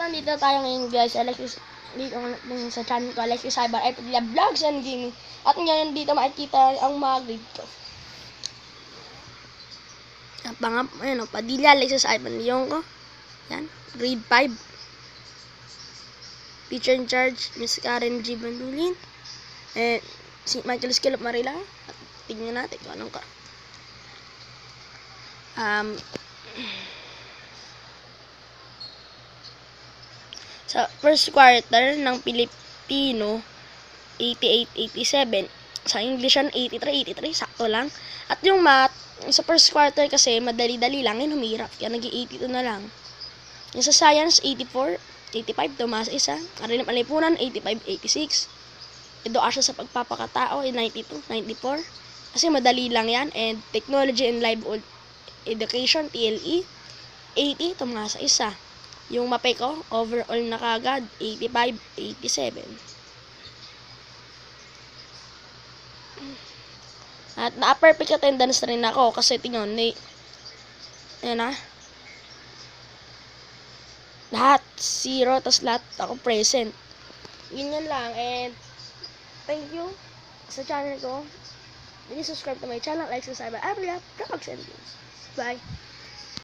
nandito tayo ngayon guys, Alexis, dito sa channel ko, Alexis Cyber, Vlogs and Gaming. At ngayon dito makikita ang mga grade ko. Ayan o, Padilla, Alexis Cyber, yung ko. Yan, grade 5. Teacher in charge, Miss Karen G. Bandulin. Si Michael Skilop Marila. At tingnan natin kung anong ka. Sa first quarter ng Pilipino, 88-87. Sa English 83-83, sakto lang. At yung math, sa first quarter kasi, madali-dali lang, yun humirap. Kaya nag-82 na lang. Yung sa science, 84-85, tumaas isa. Arin ng Alipunan, 85-86. Edukasyon sa pagpapakatao, 92-94. Kasi madali lang yan. And technology and live education, TLE, 80, tumaas isa. Yung mapay ko, overall na kagad, 85-87. At na-perfect attendance rin ako kasi tingnan, ayan na. Lahat, 0, tas lahat ako present. Ganyan lang, and thank you sa channel ko. Please subscribe to my channel, like, subscribe, Vlogs and Games. Bye!